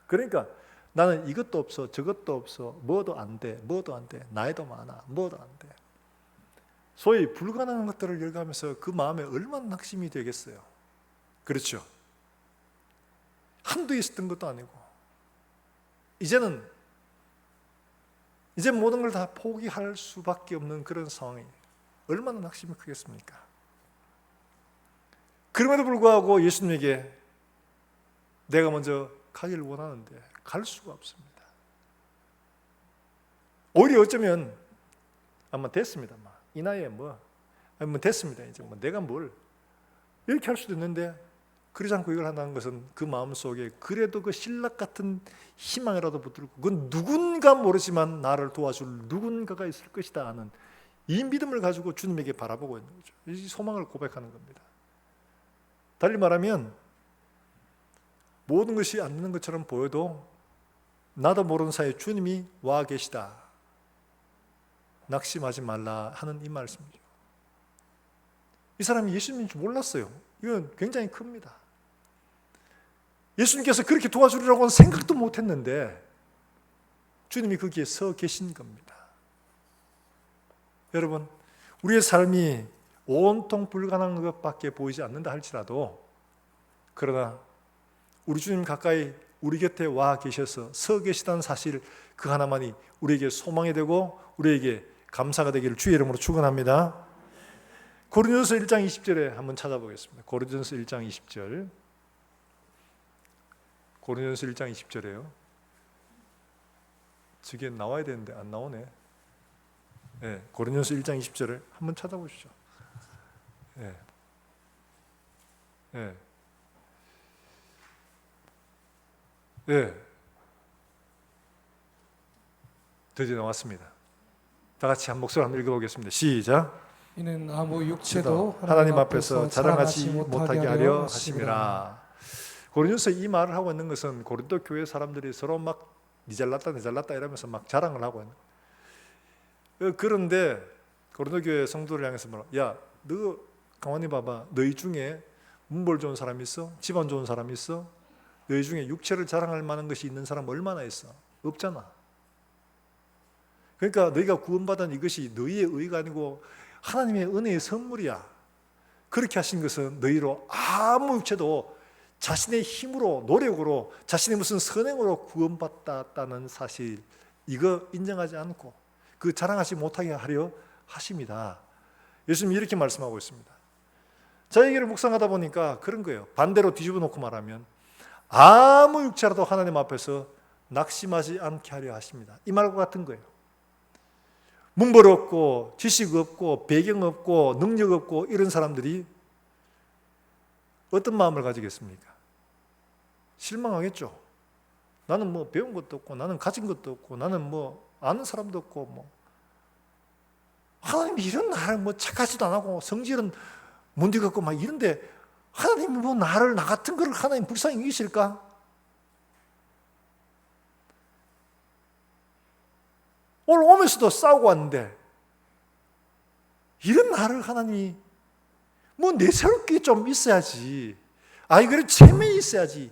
그러니까 나는 이것도 없어, 저것도 없어, 뭐도 안 돼, 뭐도 안 돼, 나이도 많아, 뭐도 안 돼. 소위 불가능한 것들을 열거하면서 그 마음에 얼마나 낙심이 되겠어요. 그렇죠? 한두 있었던 것도 아니고 이제 모든 걸 다 포기할 수밖에 없는 그런 상황이 얼마나 낙심이 크겠습니까? 그럼에도 불구하고 예수님에게 내가 먼저 가기를 원하는데 갈 수가 없습니다. 오히려 어쩌면 아마 됐습니다. 이 나이에 됐습니다. 이제 내가 뭘 이렇게 할 수도 있는데 그러지 않고 이걸 한다는 것은 그 마음속에 그래도 그 신락 같은 희망이라도 붙들고 그건 누군가 모르지만 나를 도와줄 누군가가 있을 것이다 하는 이 믿음을 가지고 주님에게 바라보고 있는 거죠. 이 소망을 고백하는 겁니다. 달리 말하면 모든 것이 안 되는 것처럼 보여도 나도 모르는 사이에 주님이 와 계시다, 낙심하지 말라 하는 이 말씀이죠. 이 사람이 예수님인 줄 몰랐어요. 이건 굉장히 큽니다. 예수님께서 그렇게 도와주리라고는 생각도 못했는데 주님이 거기에 서 계신 겁니다. 여러분, 우리의 삶이 온통 불가능한 것밖에 보이지 않는다 할지라도 그러나 우리 주님 가까이 우리 곁에 와 계셔서 서 계시다는 사실 그 하나만이 우리에게 소망이 되고 우리에게 감사가 되기를 주의 이름으로 축원합니다. 고린도전서 1장 20절에 한번 찾아보겠습니다. 고린도전서 1장 20절. 고린도전서 1장 20절에요. 저게 나와야 되는데 안 나오네. 네, 고린도전서 1장 20절을 한번 찾아보시죠. 네. 네. 네. 드디어 나왔습니다. 다 같이 한 목소리 한번 읽어보겠습니다. 시작. 이는 아무 육체도 하나님 앞에서 자랑하지 못하게 하려 하심이라. 고린도서 이 말을 하고 있는 것은 고린도 교회 사람들이 서로 막 니 잘났다 내 잘났다 이러면서 막 자랑을 하고 있는. 그런데 고린도 교회 성도를 향해서 뭐라? 야, 너 가만히 봐봐. 너희 중에 문벌 좋은 사람 있어? 집안 좋은 사람 있어? 너희 중에 육체를 자랑할 만한 것이 있는 사람 얼마나 있어? 없잖아. 그러니까 너희가 구원받은 이것이 너희의 의가 아니고 하나님의 은혜의 선물이야. 그렇게 하신 것은 너희로 아무 육체도 자신의 힘으로, 노력으로, 자신의 무슨 선행으로 구원받았다는 사실, 이거 인정하지 않고 그 자랑하지 못하게 하려 하십니다. 예수님이 이렇게 말씀하고 있습니다. 자, 얘기를 묵상하다 보니까 그런 거예요. 반대로 뒤집어 놓고 말하면 아무 육체라도 하나님 앞에서 낙심하지 않게 하려 하십니다. 이 말과 같은 거예요. 문벌 없고 지식 없고 배경 없고 능력 없고 이런 사람들이 어떤 마음을 가지겠습니까? 실망하겠죠. 나는 뭐 배운 것도 없고 나는 가진 것도 없고 나는 뭐 아는 사람도 없고 뭐 하나님이 이런 나를 뭐 착하지도 안 하고 성질은 못 이겼고 막 이런데 하나님이 뭐 나를 나 같은 거를 하나님 불쌍히 여기실까? 오늘 오면서도 싸우고 왔는데 이런 나를 하나님이 뭐 내세울 게 좀 있어야지. 아이 그래 체면이 있어야지.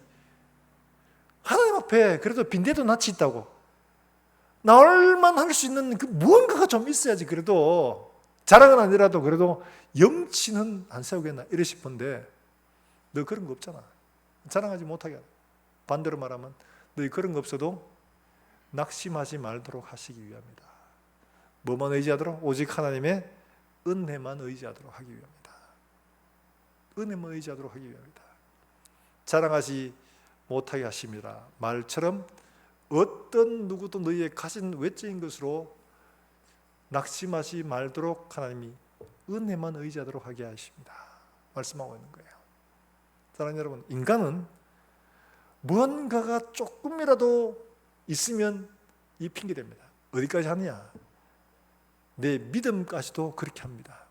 하나님 앞에 그래도 빈대도 낯이 있다고 나올만 할 수 있는 그 무언가가 좀 있어야지. 그래도 자랑은 아니라도 그래도 염치는 안 세우겠나 이래 싶은데 너 그런 거 없잖아. 자랑하지 못하게. 반대로 말하면 너희 그런 거 없어도 낙심하지 말도록 하시기 위함이다. 뭐만 의지하도록? 오직 하나님의 은혜만 의지하도록 하기 위함이다. 은혜만 의지하도록 하기 위함이다. 자랑하지 못하게 하심이라. 말처럼 어떤 누구도 너희의 가진 외적인 것으로 낙심하지 말도록 하나님이 은혜만 의지하도록 하게 하십니다. 말씀하고 있는 거예요. 사랑하는 여러분, 인간은 무언가가 조금이라도 있으면 이 핑계됩니다. 어디까지 하느냐? 내 믿음까지도 그렇게 합니다.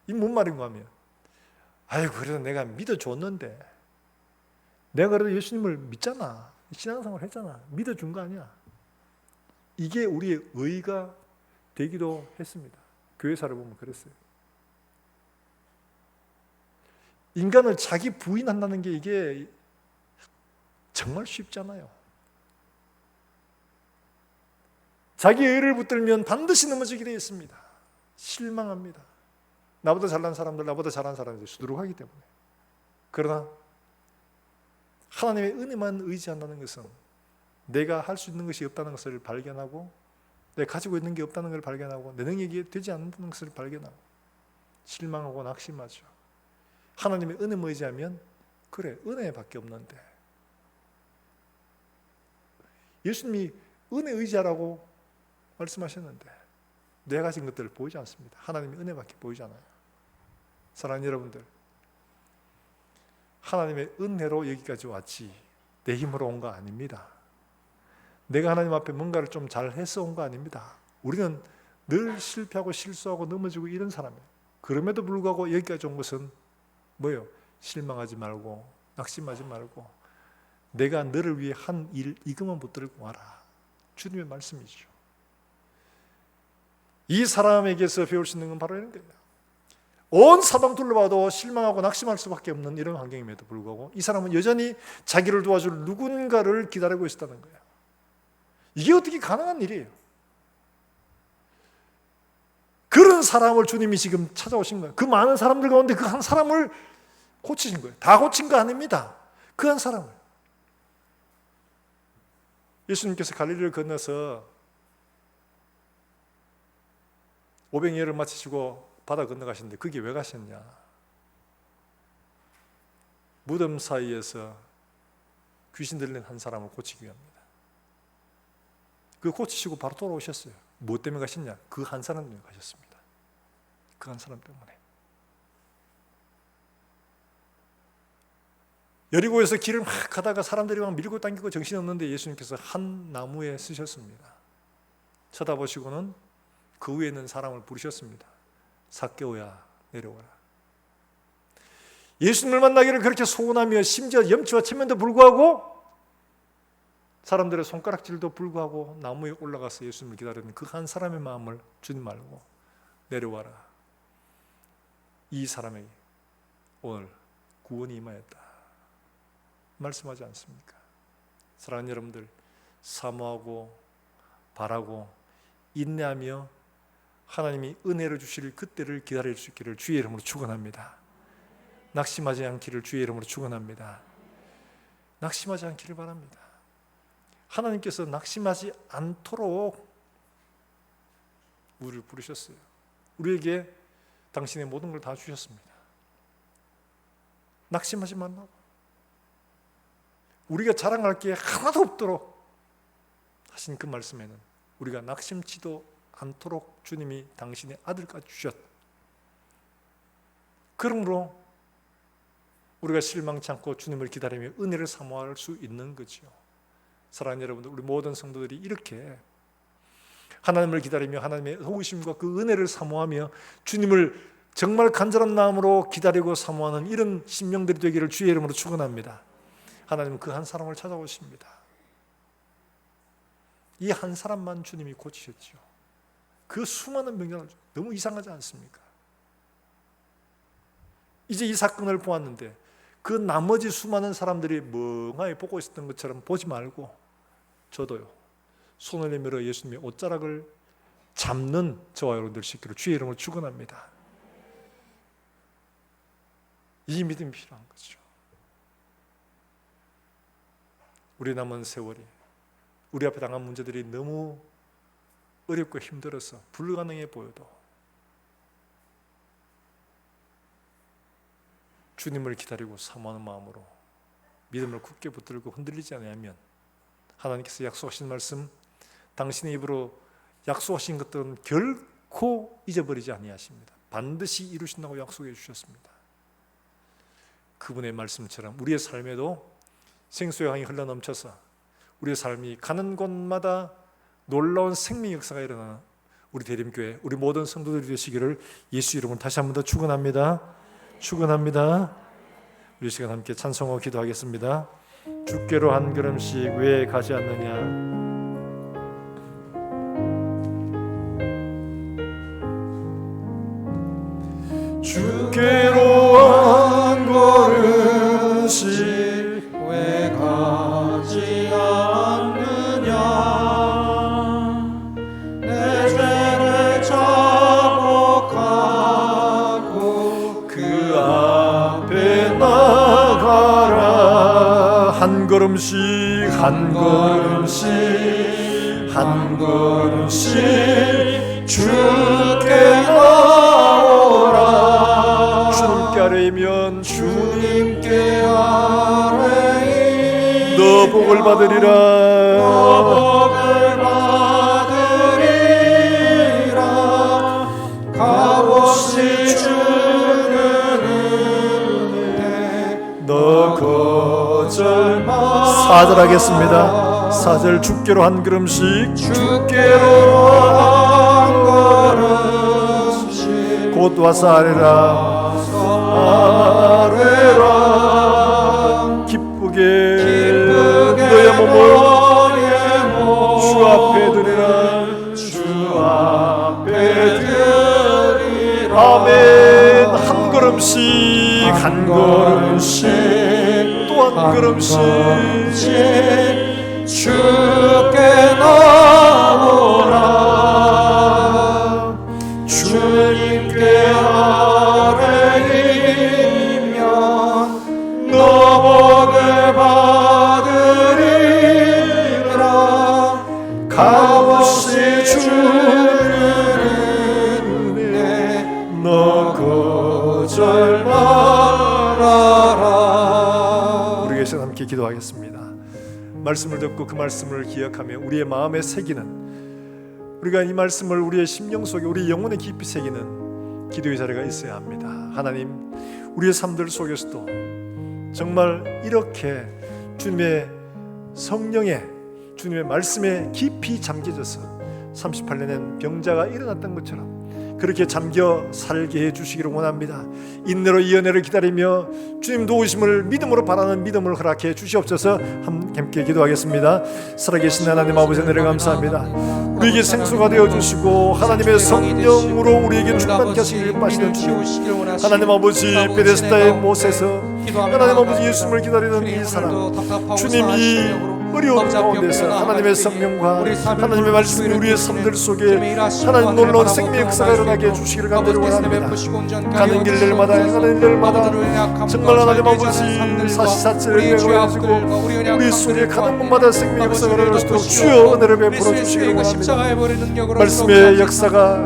이 뭔 말인가 하면 아이고 그래도 내가 믿어줬는데 내가 그래도 예수님을 믿잖아. 신앙생활 했잖아. 믿어준 거 아니야. 이게 우리의 의가 되기도 했습니다. 교회사를 보면 그랬어요. 인간을 자기 부인한다는 게 이게 정말 쉽잖아요. 자기 의를 붙들면 반드시 넘어지게 되어 있습니다. 실망합니다. 나보다 잘난 사람들, 나보다 잘한 사람들이 수두룩하기 때문에. 그러나 하나님의 은혜만 의지한다는 것은 내가 할 수 있는 것이 없다는 것을 발견하고 내가 가지고 있는 게 없다는 것을 발견하고 내 능력이 되지 않는다는 것을 발견하고 실망하고 낙심하죠. 하나님의 은혜만 의지하면 그래 은혜밖에 없는데 예수님이 은혜 의지하라고 말씀하셨는데 내가 가진 것들을 보이지 않습니다. 하나님의 은혜밖에 보이지 않아요. 사랑하는 여러분들, 하나님의 은혜로 여기까지 왔지 내 힘으로 온 거 아닙니다. 내가 하나님 앞에 뭔가를 좀 잘해서 온 거 아닙니다. 우리는 늘 실패하고 실수하고 넘어지고 이런 사람이에요. 그럼에도 불구하고 여기까지 온 것은 뭐예요? 실망하지 말고 낙심하지 말고 내가 너를 위해 한 일 이것만 붙들고 와라. 주님의 말씀이죠. 이 사람에게서 배울 수 있는 건 바로 이런 거예요. 온 사방 둘러봐도 실망하고 낙심할 수밖에 없는 이런 환경임에도 불구하고 이 사람은 여전히 자기를 도와줄 누군가를 기다리고 있었다는 거예요. 이게 어떻게 가능한 일이에요? 그런 사람을 주님이 지금 찾아오신 거예요. 그 많은 사람들 가운데 그 한 사람을 고치신 거예요. 다 고친 거 아닙니다. 그 한 사람을. 예수님께서 갈릴리를 건너서 오병이어를 마치시고 바다 건너가시는데 그게 왜 가셨냐? 무덤 사이에서 귀신 들린 한 사람을 고치기 위함입니다. 그 고치시고 바로 돌아오셨어요. 무엇 때문에 가셨냐? 그 한 사람 때문에 가셨습니다. 그 한 사람 때문에. 여리고에서 길을 막 가다가 사람들이 막 밀고 당기고 정신없는데 예수님께서 한 나무에 쓰셨습니다. 쳐다보시고는 그 위에 있는 사람을 부르셨습니다. 삭개오야 내려와라. 예수님을 만나기를 그렇게 소원하며 심지어 염치와 체면도 불구하고 사람들의 손가락질도 불구하고 나무에 올라가서 예수님을 기다리는 그 한 사람의 마음을 주님 말고 내려와라. 이 사람에게 오늘 구원이 임하였다 말씀하지 않습니까? 사랑하는 여러분들, 사모하고 바라고 인내하며 하나님이 은혜를 주실 그때를 기다릴 수 있기를 주의 이름으로 축원합니다. 낙심하지 않기를 주의 이름으로 축원합니다. 낙심하지 않기를 바랍니다. 하나님께서 낙심하지 않도록 우리를 부르셨어요. 우리에게 당신의 모든 걸 다 주셨습니다. 낙심하지 말라고. 우리가 자랑할 게 하나도 없도록 하신 그 말씀에는 우리가 낙심치도 않도록 주님이 당신의 아들까지 주셨다. 그러므로 우리가 실망치 않고 주님을 기다리며 은혜를 사모할 수 있는 거죠. 사랑하는 여러분들, 우리 모든 성도들이 이렇게 하나님을 기다리며 하나님의 호기심과 그 은혜를 사모하며 주님을 정말 간절한 마음으로 기다리고 사모하는 이런 심령들이 되기를 주의 이름으로 축원합니다. 하나님은 그 한 사람을 찾아오십니다. 이 한 사람만 주님이 고치셨죠. 그 수많은 병자를 너무 이상하지 않습니까? 이제 이 사건을 보았는데 그 나머지 수많은 사람들이 멍하니 보고 있었던 것처럼 보지 말고 저도요, 손을 내밀어 예수님의 옷자락을 잡는 저와 여러분들 시키를 주의 이름으로 축원합니다. 이 믿음이 필요한 거죠. 우리 남은 세월이 우리 앞에 당한 문제들이 너무 어렵고 힘들어서 불가능해 보여도 주님을 기다리고 사모하는 마음으로 믿음을 굳게 붙들고 흔들리지 않으면 하나님께서 약속하신 말씀, 당신의 입으로 약속하신 것들은 결코 잊어버리지 아니하십니다. 반드시 이루신다고 약속해 주셨습니다. 그분의 말씀처럼 우리의 삶에도 생수의 강이 흘러넘쳐서 우리의 삶이 가는 곳마다 놀라운 생명 역사가 일어나는 우리 대림교회, 우리 모든 성도들이 되시기를 예수 이름으로 다시 한 번 더 축원합니다. 축원합니다. 우리 시간 함께 찬송하고 기도하겠습니다. 주께로 한 걸음씩 왜 가지 않느냐. 주께로 한 걸음씩 왜 가지 않느냐. 내 죄를 자복하고 그 앞에 나가라. 한 걸음씩 한 걸음씩 한 걸음씩 주께 나오라. 주님께 아뢰이면 주님께 아뢰이 너 복을 받으리라. 너 복을 받으리라. 값없이 주는 은혜 너 거절 마. 4절 하겠습니다. 4절 주께로 한 걸음씩 주께로 한 걸음씩 곧 와서 아뢰라. 아뢰라. 기쁘게 너의 몸을 주 앞에 드리라. 주 앞에 드리라. 아멘. 한 걸음씩 한 걸음씩 또 한 걸음씩 주께 나오라. 주님께 아뢰이면 너 복을 받으리라. 값없이 주는 은혜 너 거절 말아라. 우리 계신 함께 기도하겠습니다. 말씀을 듣고 그 말씀을 기억하며 우리의 마음에 새기는, 우리가 이 말씀을 우리의 심령 속에 우리 영혼에 깊이 새기는 기도의 자리가 있어야 합니다. 하나님, 우리의 삶들 속에서도 정말 이렇게 주님의 성령에, 주님의 말씀에 깊이 잠겨져서 38년의 병자가 일어났던 것처럼 그렇게 잠겨 살게 해주시기를 원합니다. 인내로 이 은혜를 기다리며 주님 도우심을 믿음으로 바라는 믿음을 허락해 주시옵소서. 함께 기도하겠습니다. 살아계신 하나님 아버지 은혜를 감사합니다. 우리에게 생수가 되어주시고 하나님의 성령으로 우리에게 충만케 하시길 바라시는 주님, 하나님 아버지 베데스다의 못에서 하나님 아버지 예수님을 기다리는 이 사람, 주님 이 어려운 가운데서 하나님의 성령과 하나님의 말씀이 우리의 삶들 속에 하나님 놀라운 생명의 역사가 일어나게 해주시기를 간절히 원합니다. 가는 길들마다 행하는 일들마다 정말 하나님 아버지 사시사철을 배워가지고 우리 속에 가는 곳마다 생명의 역사가 일어날 수 있도록 주여 은혜를 베풀어 주시기를 원합니다. 말씀의 역사가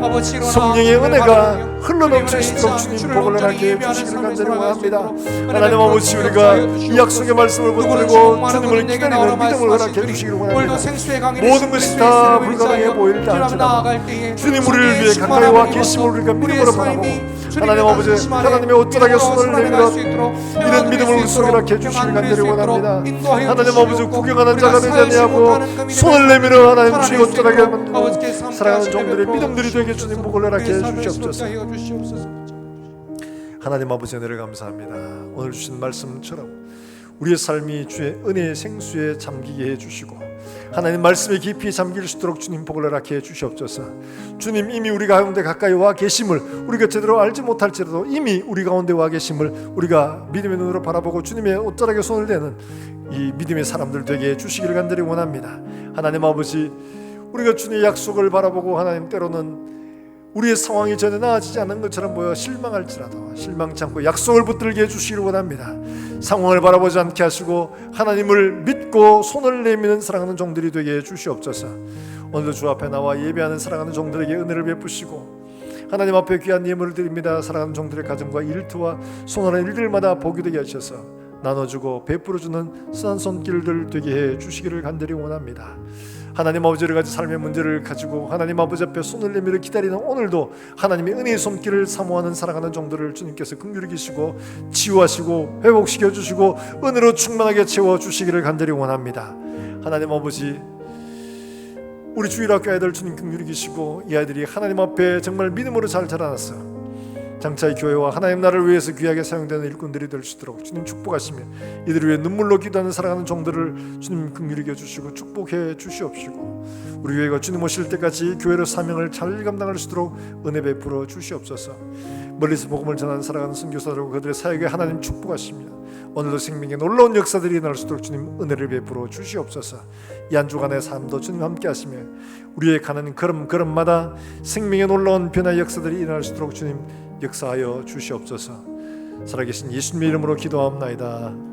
성령의 은혜가 흘러넘칠 수 있도록 주님 복을 허락해 해주시기를 간절히 원합니다. 하나님 아버지 우리가 이 약속의 말씀을 붙들고 주님을 기다리는 믿음을 허락해 주시기를 원합니다. 모든 것이 다 불가능해 보일다 할지라도 주님 우리를 위해 가까이 와 계심을 우리가 믿음으로 바라보고 하나님 아버지 하나님의 어쩌라게 손을 내밀어 이런 믿음을 우리 속에 허락해 주시기를 간절히 원합니다. 하나님 아버지 구경하는 자가 되지 아니하고 손을 내밀어 하나님 주의 어쩌라게 만들고 사랑하는 종들의 믿음들이 되게 주님 복을 허락해 주시옵소서. 하나님 아버지 은혜를 감사합니다. 오늘 주신 말씀처럼 우리의 삶이 주의 은혜의 생수에 잠기게 해주시고 하나님 말씀에 깊이 잠길 수 있도록 주님 복을 허락해 주시옵소서. 주님 이미 우리 가운데 가까이 와 계심을 우리가 제대로 알지 못할지라도 이미 우리 가운데 와 계심을 우리가 믿음의 눈으로 바라보고 주님의 옷자락에 손을 대는 이 믿음의 사람들 되게 해주시기를 간절히 원합니다. 하나님 아버지 우리가 주님의 약속을 바라보고 하나님 때로는 우리의 상황이 전혀 나아지지 않는 것처럼 보여 실망할지라도 실망치 않고 약속을 붙들게 해주시기를 원합니다. 상황을 바라보지 않게 하시고 하나님을 믿고 손을 내미는 사랑하는 종들이 되게 해주시옵소서. 오늘도 주 앞에 나와 예배하는 사랑하는 종들에게 은혜를 베푸시고 하나님 앞에 귀한 예물을 드립니다. 사랑하는 종들의 가정과 일터와 손하는 일들마다 복이 되게 하셔서 나눠주고 베풀어주는 선한 손길들 되게 해주시기를 간절히 원합니다. 하나님 아버지 여러 가지 삶의 문제를 가지고 하나님 아버지 앞에 손을 내밀어 기다리는 오늘도 하나님의 은혜의 손길을 사모하는 사랑하는 종들을 주님께서 긍휼히 계시고 치유하시고 회복시켜 주시고 은혜로 충만하게 채워 주시기를 간절히 원합니다. 하나님 아버지 우리 주일학교 아이들 주님 긍휼히 계시고 이 아이들이 하나님 앞에 정말 믿음으로 잘 자라났어 장차 이 교회와 하나님 나라를 위해서 귀하게 사용되는 일꾼들이 될 수 있도록 주님 축복하시며 이들을 위해 눈물로 기도하는 사랑하는 종들을 주님 긍휼히 여주시고 축복해 주시옵시고 우리 교회가 주님 오실 때까지 교회로 사명을 잘 감당할 수 있도록 은혜 베풀어 주시옵소서. 멀리서 복음을 전하는 사랑하는 선교사들과 그들의 사역에 하나님 축복하시며 오늘도 생명의 놀라운 역사들이 일어날 수 있도록 주님 은혜를 베풀어 주시옵소서. 이 한 주간의 삶도 주님 함께 하시며 우리의 가는 걸음걸음마다 생명의 놀라운 변화의 역사들이 일어날 수 있도록 주님 역사하여 주시옵소서. 살아계신 예수님의 이름으로 기도하옵나이다.